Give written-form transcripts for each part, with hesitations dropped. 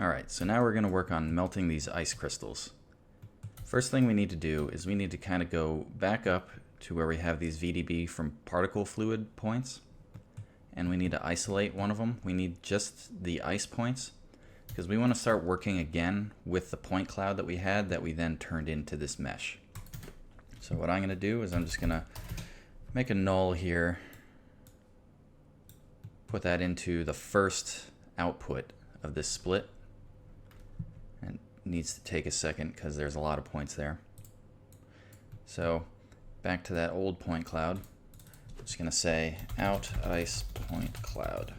Alright, so now we're going to work on melting these ice crystals. First thing we need to do is we need to kind of go back up to where we have these VDB from particle fluid points. And we need to isolate one of them. We need just the ice points because we want to start working again with the point cloud that we had that we then turned into this mesh. So what I'm going to do is I'm just going to make a null here, put that into the first output of this split. And it needs to take a second because there's a lot of points there. So back to that old point cloud. I'm just going to say out ice point cloud.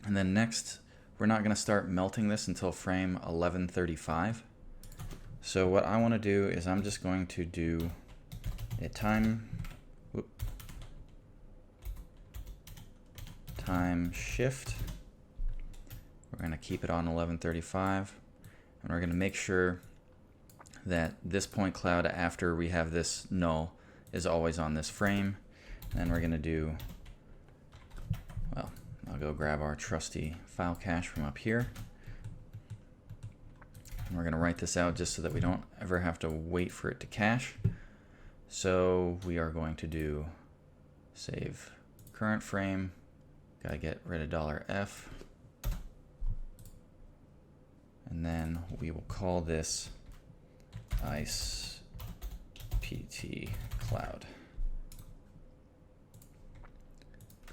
And then next, we're not going to start melting this until frame 1135. So what I want to do is I'm just going to do a time shift. We're going to keep it on 1135. And we're going to make sure that this point cloud after we have this null is always on this frame. And then we're going to do, well, I'll go grab our trusty file cache from up here. And we're going to write this out just so that we don't ever have to wait for it to cache. So we are going to do save current frame. Got to get rid of $F. And then we will call this ice PT cloud.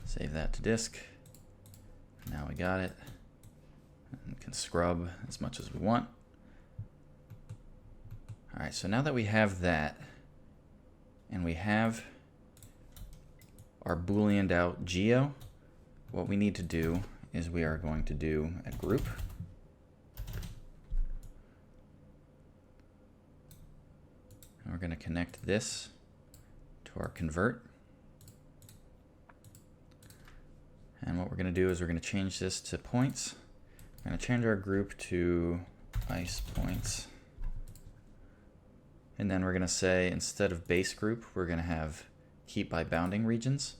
Save that to disk. Now we got it. And can scrub as much as we want. Alright, so now that we have that, and we have our booleaned out geo, what we need to do is we are going to do a group. And we're going to connect this to our convert. And what we're going to do is we're going to change this to points. We're going to change our group to ice points. And then we're going to say instead of base group, we're going to have keep by bounding regions.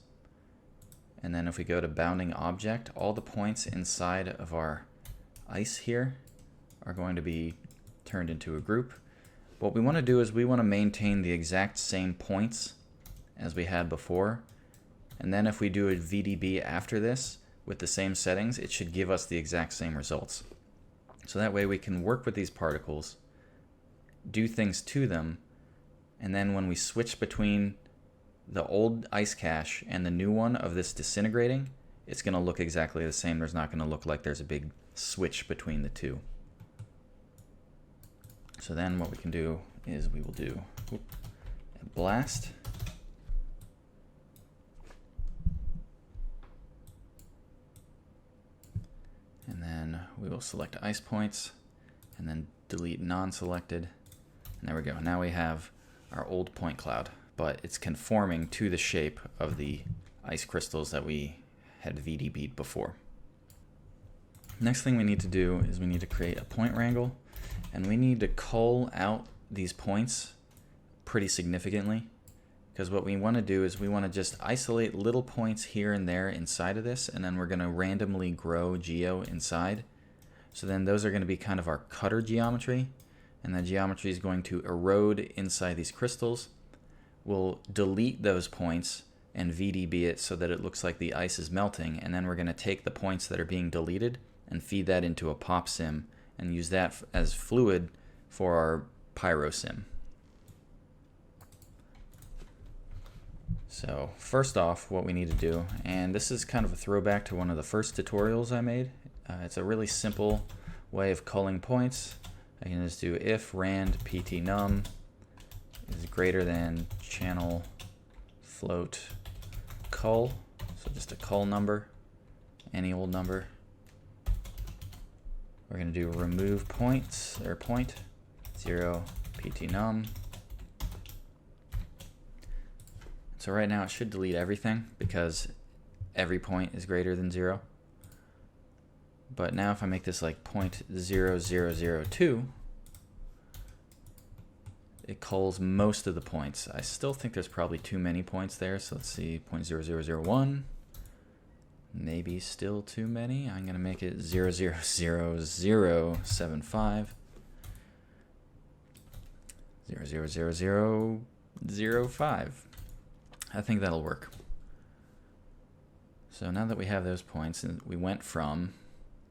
And then if we go to bounding object, all the points inside of our ice here are going to be turned into a group. What we want to do is we want to maintain the exact same points as we had before. And then if we do a VDB after this with the same settings, it should give us the exact same results. So that way we can work with these particles, do things to them, and then when we switch between the old ice cache and the new one of this disintegrating, it's going to look exactly the same. There's not going to look like there's a big switch between the two. So then what we can do is we will do a blast. And then we will select ice points and then delete non-selected. And there we go. Now we have our old point cloud, but it's conforming to the shape of the ice crystals that we had VDB'd before. Next thing we need to do is we need to create a point wrangle, and we need to cull out these points pretty significantly, because what we want to do is we want to just isolate little points here and there inside of this, and then we're going to randomly grow geo inside. So then those are going to be kind of our cutter geometry, and the geometry is going to erode inside these crystals. We'll delete those points and VDB it so that it looks like the ice is melting, and then we're going to take the points that are being deleted and feed that into a pop sim and use that as fluid for our pyro sim. So first off, what we need to do, and this is kind of a throwback to one of the first tutorials I made. It's a really simple way of culling points. I can just do if rand pt num is greater than channel float cull, so just a cull number, any old number. We're going to do remove points, or point 0 pt num. So right now it should delete everything because every point is greater than 0. But now if I make this like 0.0002, it culls most of the points. I still think there's probably too many points there, so let's see, 0.0001, Maybe still too many. I'm gonna make it 0.00075. 0.00005. I think that'll work. So now that we have those points, and we went from,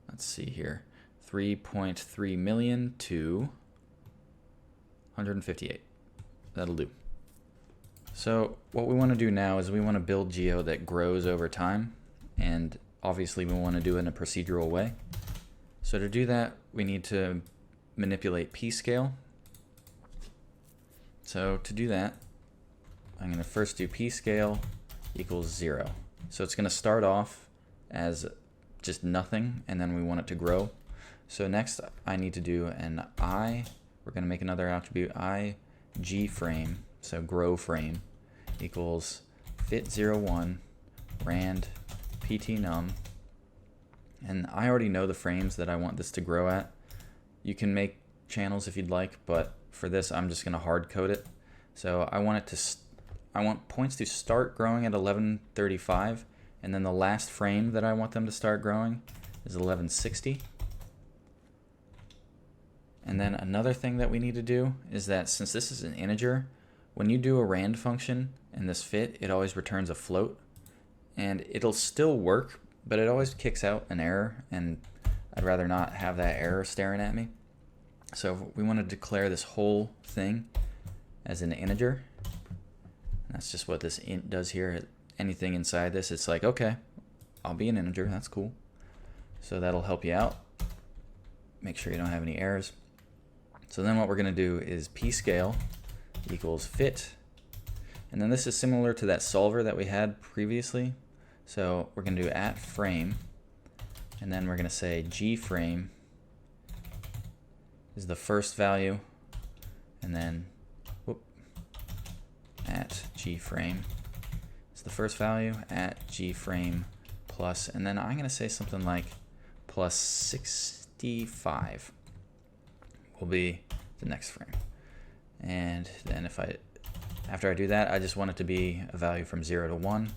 let's see here, 3.3 million to 158. That'll do. So what we want to do now is we want to build geo that grows over time, and obviously we want to do it in a procedural way. So to do that, we need to manipulate p-scale. So to do that, I'm going to first do p-scale equals 0. So it's going to start off as just nothing, and then we want it to grow. So next I need to do an we're going to make another attribute, g frame, so grow frame, equals fit01 rand pt num. And I already know the frames that I want this to grow at. You can make channels if you'd like, but for this I'm just going to hard code it. So I want points to start growing at 1135, and then the last frame that I want them to start growing is 1160. And then another thing that we need to do is that since this is an integer, when you do a rand function in this fit, it always returns a float, and it'll still work, but it always kicks out an error, and I'd rather not have that error staring at me. So we want to declare this whole thing as an integer. That's just what this int does here. Anything inside this, it's like, okay, I'll be an integer, that's cool. So that'll help you out. Make sure you don't have any errors. So then what we're going to do is p-scale equals fit. And then this is similar to that solver that we had previously. So we're going to do at frame, and then we're going to say g frame is the first value, and then at g frame is the first value, at g frame plus, and then I'm going to say something like plus 65 will be the next frame. And then after I do that, I just want it to be a value from 0 to 1.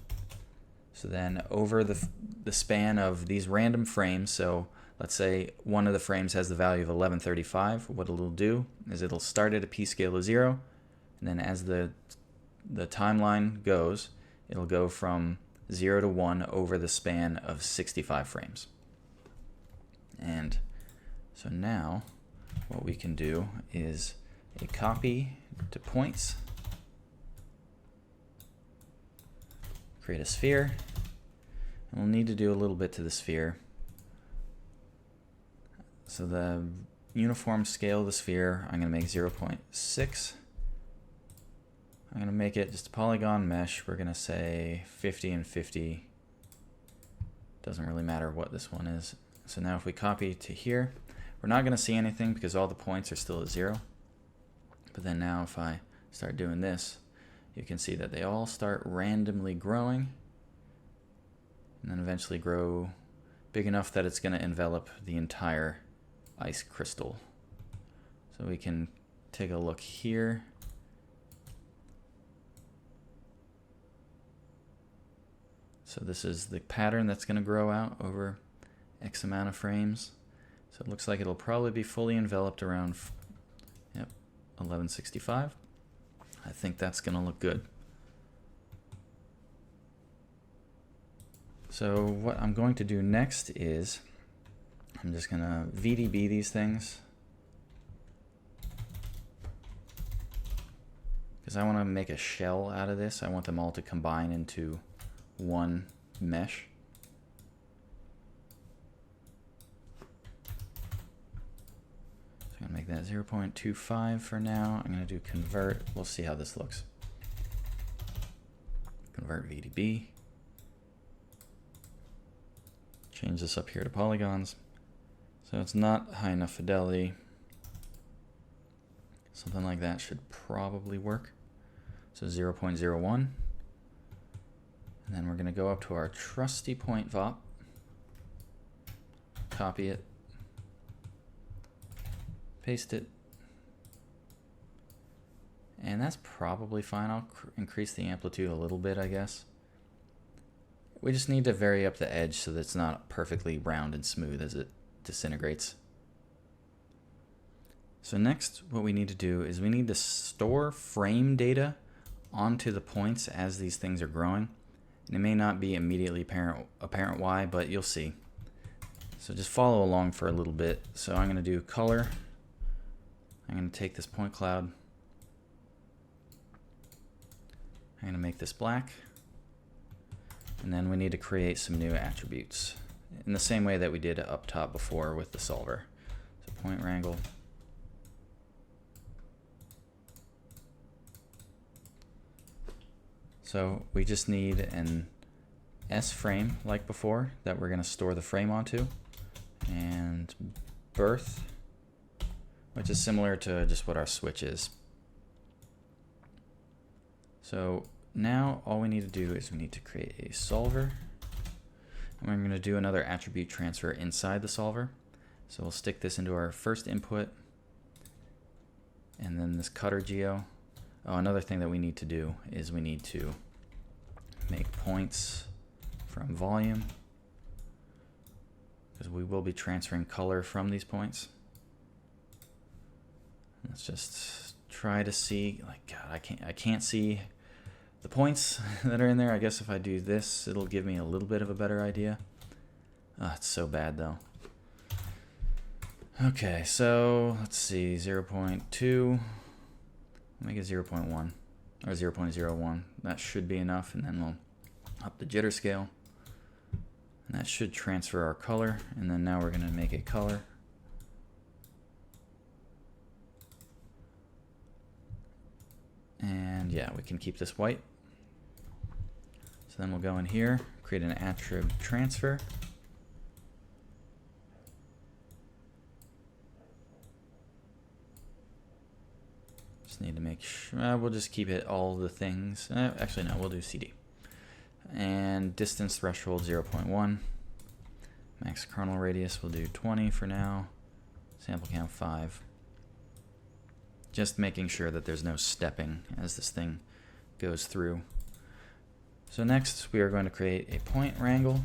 So then over the span of these random frames, so let's say one of the frames has the value of 1135, what it'll do is it'll start at a p-scale of 0, and then as the timeline goes, it'll go from 0 to 1 over the span of 65 frames. And so now what we can do is a copy to points, create a sphere, and we'll need to do a little bit to the sphere. So the uniform scale of the sphere, I'm going to make 0.6. I'm going to make it just a polygon mesh. We're going to say 50 and 50. Doesn't really matter what this one is. So now if we copy to here, we're not going to see anything because all the points are still at 0. But then now if I start doing this, you can see that they all start randomly growing, and then eventually grow big enough that it's going to envelop the entire ice crystal. So we can take a look here. So this is the pattern that's going to grow out over X amount of frames. So it looks like it'll probably be fully enveloped around 1165. I think that's going to look good. So what I'm going to do next is I'm just going to VDB these things, because I want to make a shell out of this. I want them all to combine into one mesh. So I'm going to make that 0.25 for now. I'm going to do convert. We'll see how this looks. Convert VDB. Change this up here to polygons. So it's not high enough fidelity. Something like that should probably work. So 0.01. And then we're going to go up to our trusty point VOP. Copy it. Paste it. And that's probably fine. I'll increase the amplitude a little bit, I guess. We just need to vary up the edge so that it's not perfectly round and smooth as it disintegrates. So next, what we need to do is we need to store frame data onto the points as these things are growing. And it may not be immediately apparent why, but you'll see. So just follow along for a little bit. So I'm going to do color. I'm going to take this point cloud. I'm going to make this black. And then we need to create some new attributes in the same way that we did up top before with the solver. So point wrangle. So we just need an S frame like before that we're going to store the frame onto, and birth, which is similar to just what our switch is. So now all we need to do is we need to create a solver, and we're going to do another attribute transfer inside the solver. So we'll stick this into our first input, and then this cutter geo. Oh, another thing that we need to do is we need to make points from volume, because we will be transferring color from these points. Let's just try to see, like, God, I can't see the points that are in there. I guess if I do this, it'll give me a little bit of a better idea. Oh, it's so bad though. Okay, so let's see, 0.2. Make it 0.1 or 0.01. That should be enough, and then we'll up the jitter scale. And that should transfer our color, and then now we're going to make a color. And yeah, we can keep this white. So then we'll go in here, create an attrib transfer. Need to make sure, we'll just keep it all the things. Actually, no, we'll do CD. And distance threshold 0.1. Max kernel radius, we'll do 20 for now. Sample count 5. Just making sure that there's no stepping as this thing goes through. So next, we are going to create a point wrangle.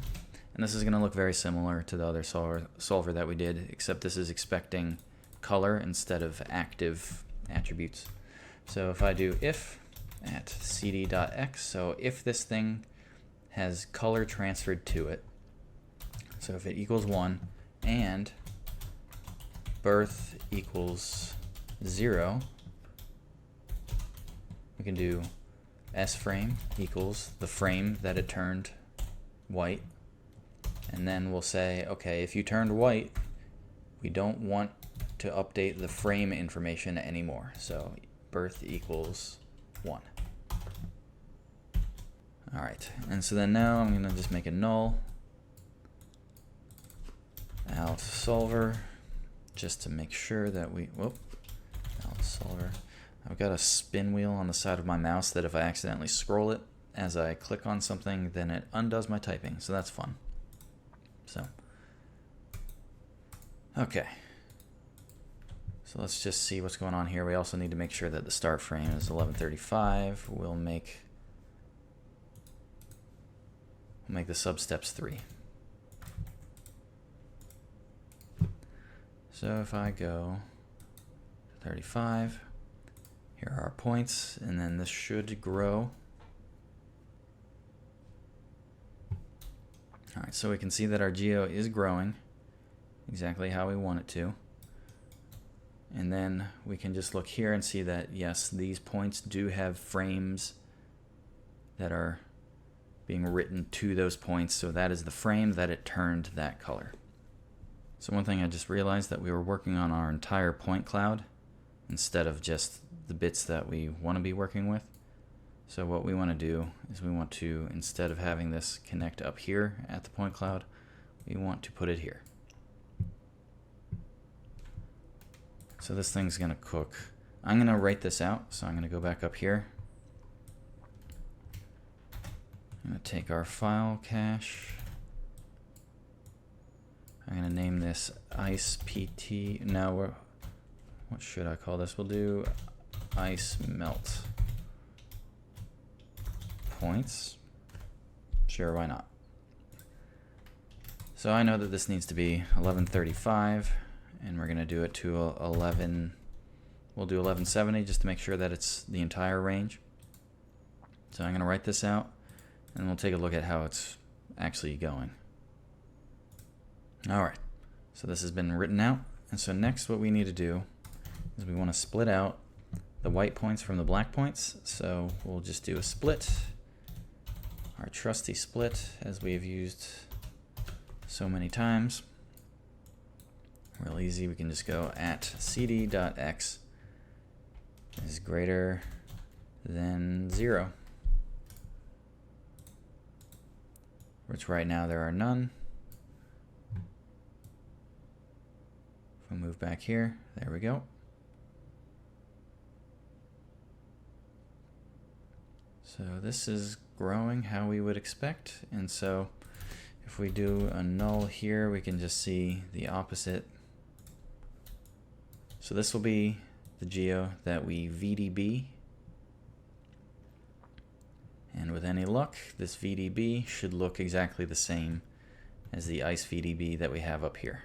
And this is going to look very similar to the other solver that we did, except this is expecting color instead of active attributes. So if I do if at cd.x, so if this thing has color transferred to it, so if it equals 1 and birth equals 0, we can do s frame equals the frame that it turned white, and then we'll say, okay, if you turned white, we don't want to update the frame information anymore. So birth equals 1. All right, and so then now I'm going to just make a null out solver just to make sure that we, whoop, out solver. I've got a spin wheel on the side of my mouse that if I accidentally scroll it as I click on something, then it undoes my typing, so that's fun. So, okay. So let's just see what's going on here. We also need to make sure that the start frame is 1135. We'll make the substeps 3. So if I go to 35, here are our points, and then this should grow. All right, so we can see that our geo is growing exactly how we want it to. And then we can just look here and see that, yes, these points do have frames that are being written to those points. So that is the frame that it turned that color. So one thing I just realized, that we were working on our entire point cloud instead of just the bits that we want to be working with. So what we want to do is we want to, instead of having this connect up here at the point cloud, we want to put it here. So this thing's going to cook. I'm going to write this out, so I'm going to go back up here. I'm going to take our file cache. I'm going to name this ice pt. No, what should I call this? We'll do ice melt points. Sure, why not? So I know that this needs to be 1135, and we're going to do it to 11. We'll do 1170 just to make sure that it's the entire range. So I'm going to write this out, and we'll take a look at how it's actually going. Alright, so this has been written out, and so next what we need to do is we want to split out the white points from the black points. So we'll just do a split, our trusty split, as we've used so many times. Real easy, we can just go at cd.x is greater than 0, which right now there are none. If we move back here, there we go. So this is growing how we would expect, and so if we do a null here, we can just see the opposite. So this will be the geo that we VDB, and with any luck, this VDB should look exactly the same as the ice VDB that we have up here.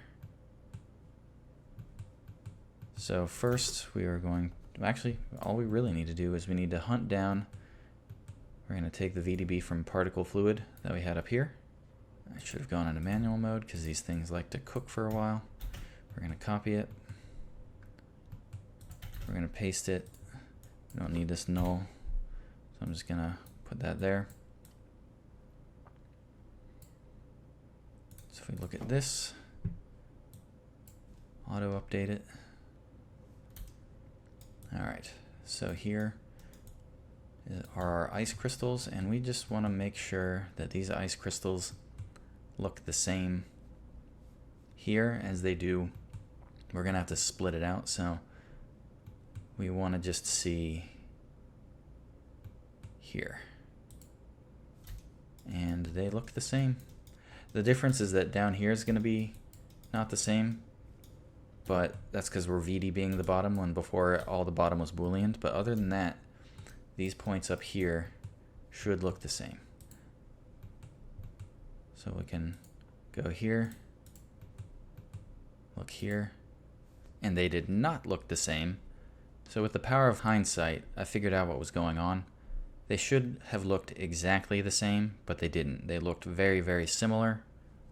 So first we are going to, actually all we really need to do is we need to hunt down. We're going to take the VDB from particle fluid that we had up here. I should have gone into manual mode because these things like to cook for a while. We're going to copy it. We're going to paste it. We don't need this null, so I'm just going to put that there. So if we look at this, auto update it. Alright, so here are our ice crystals, and we just want to make sure that these ice crystals look the same here as they do. We're going to have to split it out, so we want to just see here. And they look the same. The difference is that down here is going to be not the same, but that's because we're VDBing the bottom when before all the bottom was Booleaned. But other than that, these points up here should look the same. So we can go here, look here, and they did not look the same. So with the power of hindsight, I figured out what was going on. They should have looked exactly the same, but they didn't. They looked very, very similar,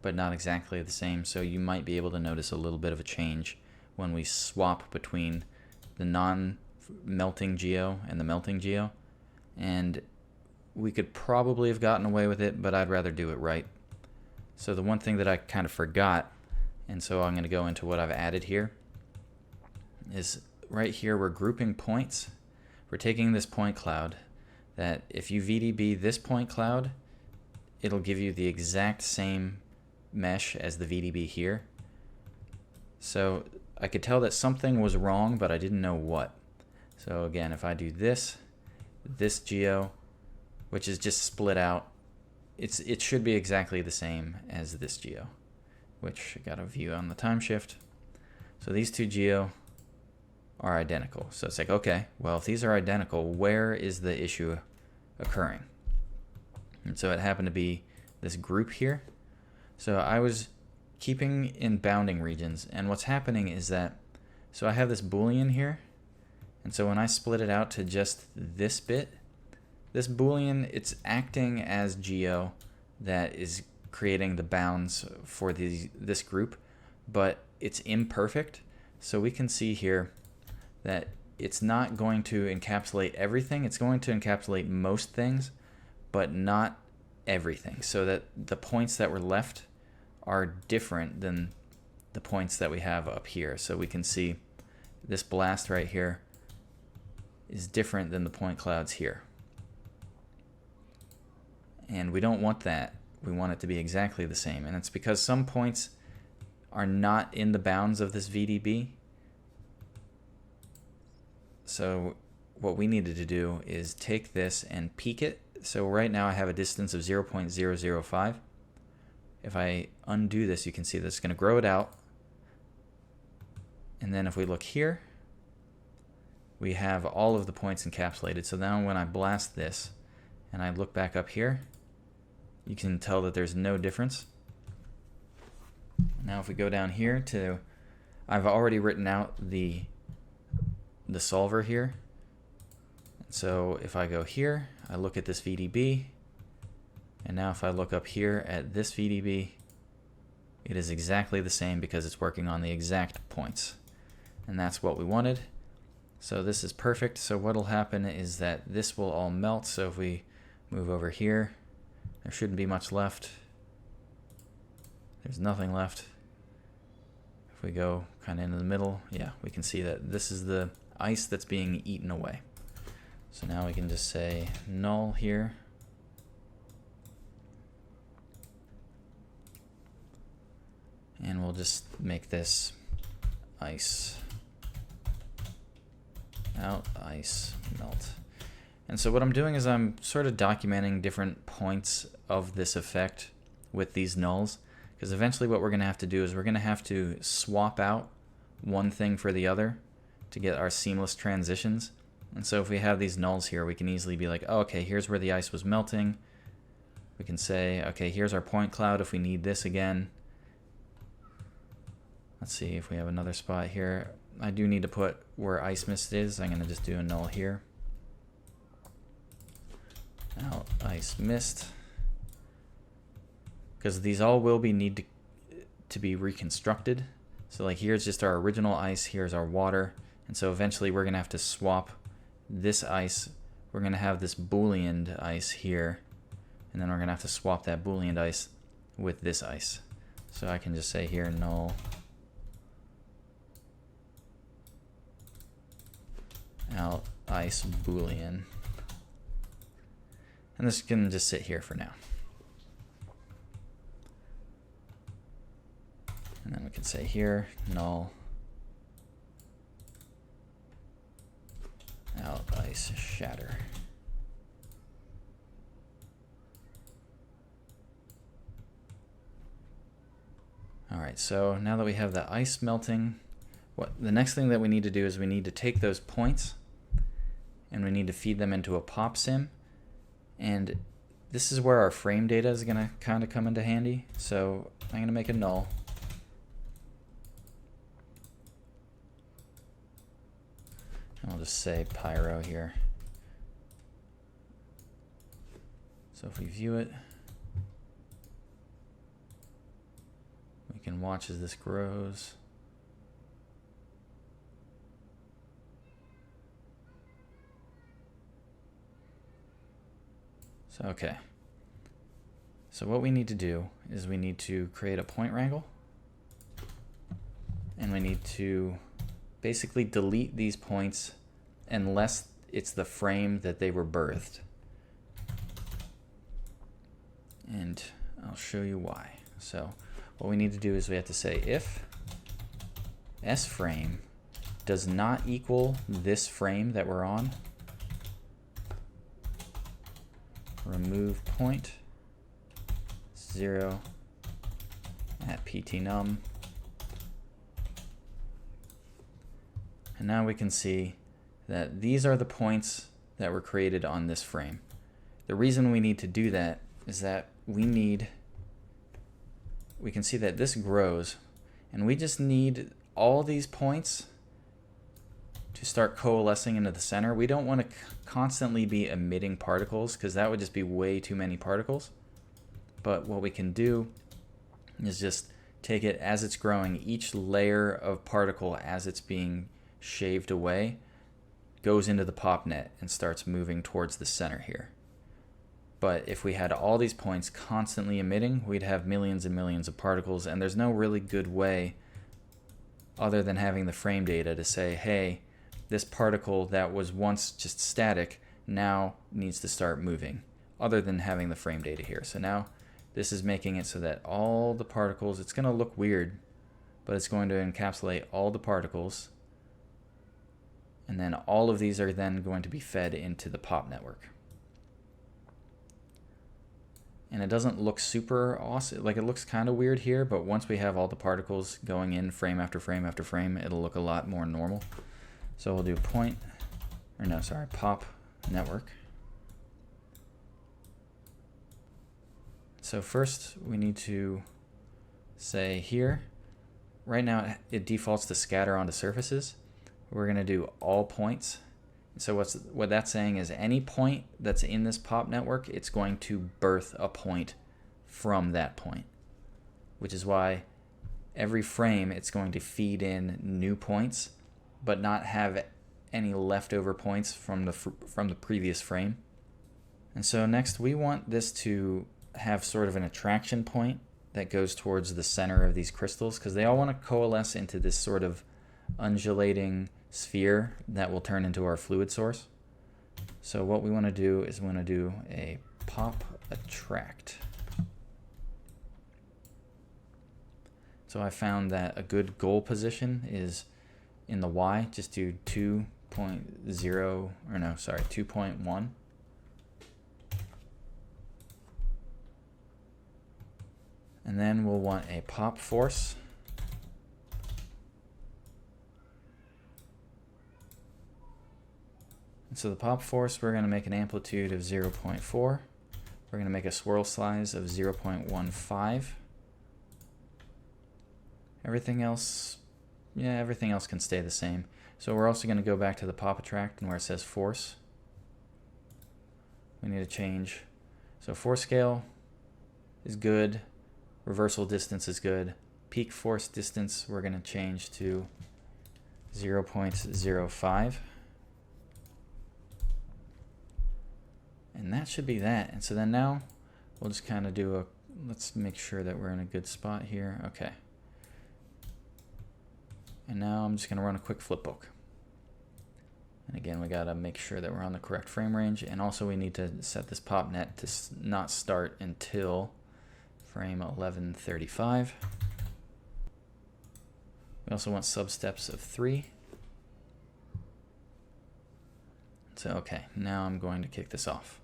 but not exactly the same. So you might be able to notice a little bit of a change when we swap between the non-melting geo and the melting geo. And we could probably have gotten away with it, but I'd rather do it right. So the one thing that I kind of forgot, and so I'm going to go into what I've added here, is right here we're grouping points. We're taking this point cloud that if you VDB this point cloud, it'll give you the exact same mesh as the VDB here. So I could tell that something was wrong, but I didn't know what. So again, if I do this geo, which is just split out, it should be exactly the same as this geo, which I got a view on the time shift. So these two geo are identical. So it's like, okay, well, if these are identical, where is the issue occurring? And so it happened to be this group here. So I was keeping in bounding regions, and what's happening is that, so I have this Boolean here, and so when I split it out to just this bit, this Boolean, it's acting as geo that is creating the bounds for this group, but it's imperfect. So we can see here that it's not going to encapsulate everything. It's going to encapsulate most things, but not everything. So that the points that were left are different than the points that we have up here. So we can see this blast right here is different than the point clouds here. And we don't want that. We want it to be exactly the same. And it's because some points are not in the bounds of this VDB. So what we needed to do is take this and peak it. So right now I have a distance of 0.005. If I undo this, you can see that it's going to grow it out. And then if we look here, we have all of the points encapsulated. So now when I blast this and I look back up here, you can tell that there's no difference. Now if we go down here to, I've already written out the solver here. So if I go here, I look at this VDB, and now if I look up here at this VDB, it is exactly the same because it's working on the exact points. And that's what we wanted. So this is perfect. So what'll happen is that this will all melt. So if we move over here, there shouldn't be much left. There's nothing left. If we go kind of into the middle, yeah, we can see that this is the ice that's being eaten away. So now we can just say null here. And we'll just make this ice out, ice melt. And so what I'm doing is I'm sort of documenting different points of this effect with these nulls, because eventually what we're going to have to do is we're going to have to swap out one thing for the other to get our seamless transitions. And so if we have these nulls here, we can easily be like, oh, okay, here's where the ice was melting. We can say, okay, here's our point cloud if we need this again. Let's see if we have another spot here. I do need to put where ice mist is. I'm going to just do a null here. Out ice mist. Because these all will be need to be reconstructed. So like here's just our original ice, here's our water. And so eventually we're going to have to swap this ice. We're going to have this Boolean ice here. And then we're going to have to swap that Boolean ice with this ice. So I can just say here null out ice Boolean. And this can just sit here for now. And then we can say here null out ice shatter. All right, so now that we have the ice melting, the next thing that we need to do is we need to take those points and we need to feed them into a pop sim. And this is where our frame data is going to kind of come into handy. So I'm going to make a null. And I'll just say pyro here. So if we view it, we can watch as this grows. So, okay. So what we need to do is we need to create a point wrangle. And we need to basically delete these points unless it's the frame that they were birthed. And I'll show you why. So what we need to do is we have to say if sFrame does not equal this frame that we're on, remove point 0 at ptnum. And now we can see that these are the points that were created on this frame. The reason we need to do that is that we can see that this grows, and we just need all these points to start coalescing into the center. We don't want to constantly be emitting particles because that would just be way too many particles. But what we can do is just take it as it's growing. Each layer of particle as it's being shaved away goes into the pop net and starts moving towards the center here. But if we had all these points constantly emitting, we'd have millions and millions of particles, and there's no really good way other than having the frame data to say, hey, this particle that was once just static now needs to start moving, other than having the frame data here. So now this is making it so that all the particles, it's going to look weird, but it's going to encapsulate all the particles, and then all of these are then going to be fed into the pop network. And it doesn't look super awesome, like it looks kind of weird here, but once we have all the particles going in frame after frame after frame, it'll look a lot more normal. So we'll do pop network. So first we need to say here, right now it defaults to scatter onto surfaces. We're going to do all points. So what that's saying is any point that's in this pop network, it's going to birth a point from that point, which is why every frame it's going to feed in new points, but not have any leftover points from the previous frame. And so next we want this to have sort of an attraction point that goes towards the center of these crystals, because they all want to coalesce into this sort of undulating sphere that will turn into our fluid source. So what we want to do is we want to do a pop attract. So I found that a good goal position is in the Y, just do 2.1. And then we'll want a pop force. And so the pop force, we're going to make an amplitude of 0.4. We're going to make a swirl size of 0.15. Everything else can stay the same. So we're also going to go back to the pop attract, and where it says force, we need to change. So force scale is good. Reversal distance is good. Peak force distance we're going to change to 0.05. And that should be that. And so then now we'll just kind of do let's make sure that we're in a good spot here. Okay. And now I'm just going to run a quick flipbook. And again, we got to make sure that we're on the correct frame range. And also we need to set this pop net to not start until frame 1135. We also want substeps of 3. So okay, now I'm going to kick this off.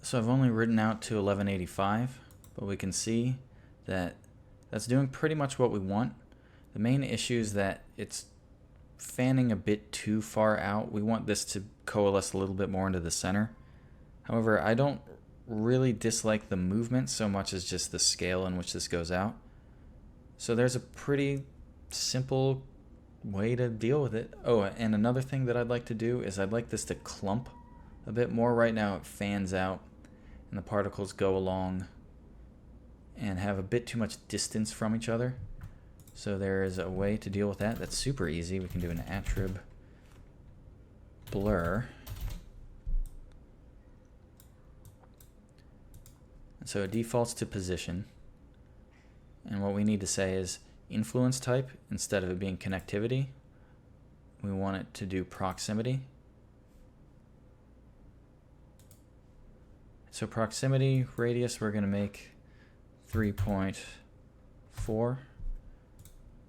So I've only written out to 1185, but we can see that that's doing pretty much what we want. The main issue is that it's fanning a bit too far out. We want this to coalesce a little bit more into the center. However, I don't really dislike the movement so much as just the scale in which this goes out. So there's a pretty simple way to deal with it. Oh, and another thing that I'd like to do is I'd like this to clump a bit more. Right now it fans out and the particles go along and have a bit too much distance from each other. So there is a way to deal with that that's super easy. We can do an attrib blur. And so it defaults to position. And what we need to say is influence type, instead of it being connectivity, we want it to do proximity. So proximity radius we're going to make 3.4.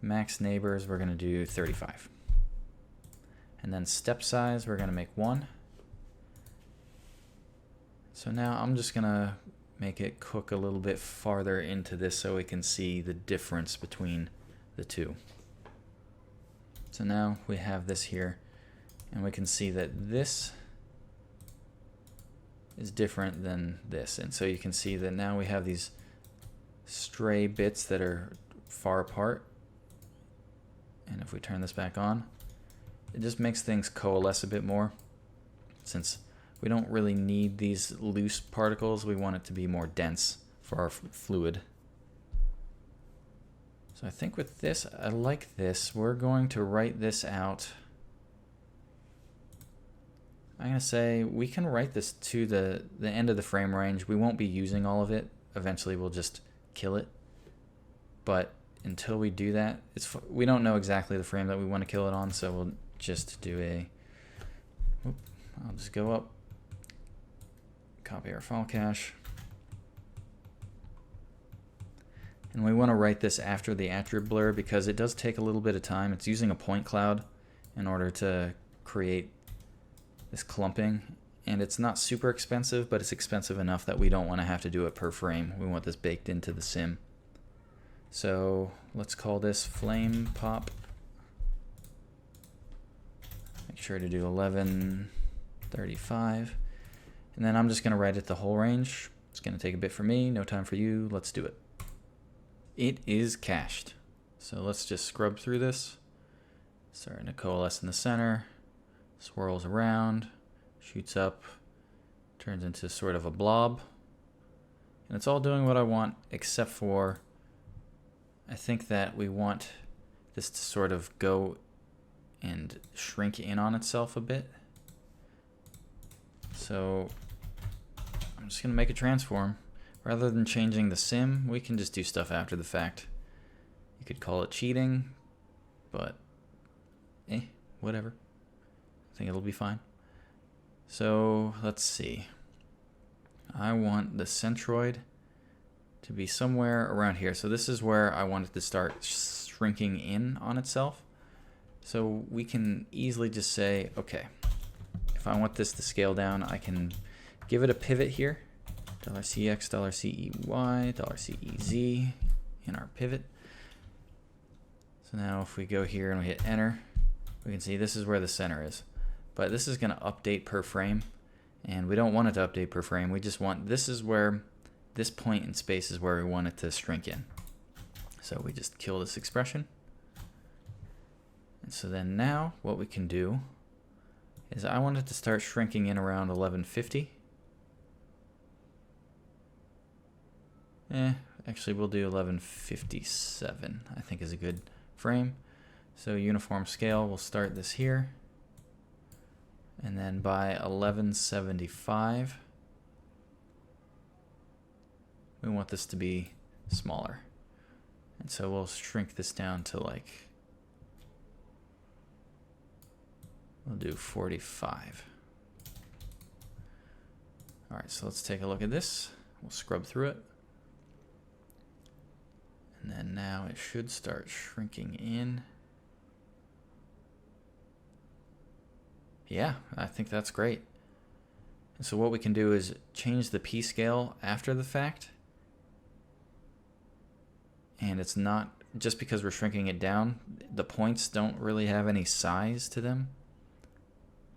Max neighbors we're going to do 35. And then step size we're going to make 1. So now I'm just going to make it cook a little bit farther into this so we can see the difference between the two. So now we have this here, and we can see that this is different than this. And so you can see that now we have these stray bits that are far apart. And if we turn this back on, it just makes things coalesce a bit more. Since we don't really need these loose particles, we want it to be more dense for our fluid. So I think with this, I like this. We're going to write this out. I'm going to say we can write this to the end of the frame range. We won't be using all of it. Eventually we'll just kill it. But until we do that, we don't know exactly the frame that we want to kill it on, so we'll just do I'll just go up, copy our file cache. And we want to write this after the attrib blur because it does take a little bit of time. It's using a point cloud in order to create this clumping. And it's not super expensive, but it's expensive enough that we don't want to have to do it per frame. We want this baked into the sim. So let's call this flame pop. Make sure to do 1135. And then I'm just going to write it the whole range. It's going to take a bit for me, no time for you. Let's do it. It is cached. So let's just scrub through this. Starting to coalesce in the center, swirls around, shoots up, turns into sort of a blob. And it's all doing what I want, except for I think that we want this to sort of go and shrink in on itself a bit. So I'm just gonna make a transform. Rather than changing the sim, we can just do stuff after the fact. You could call it cheating, but whatever. I think it'll be fine. So let's see. I want the centroid to be somewhere around here. So this is where I want it to start shrinking in on itself. So we can easily just say, okay, if I want this to scale down, I can give it a pivot here. $CX, $CEY, $CEZ in our pivot. So now if we go here and we hit enter, we can see this is where the center is. But this is going to update per frame, and we don't want it to update per frame. We just want, this is where, this point in space is where we want it to shrink in. So we just kill this expression. And so then now what we can do is I want it to start shrinking in around 1150. Actually we'll do 1157, I think is a good frame. So uniform scale, we'll start this here. And then by 1175, we want this to be smaller. And so we'll shrink this down to like, we'll do 45. All right, so let's take a look at this. We'll scrub through it. And then now it should start shrinking in. Yeah, I think that's great. And so what we can do is change the P scale after the fact. And it's not, just because we're shrinking it down, the points don't really have any size to them.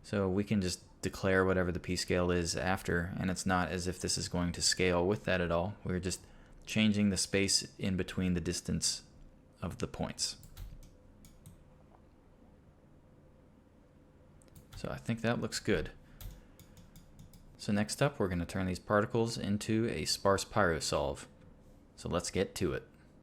So we can just declare whatever the P scale is after, and it's not as if this is going to scale with that at all. We're just changing the space in between the distance of the points. So I think that looks good. So next up, we're going to turn these particles into a sparse pyrosolve. So let's get to it.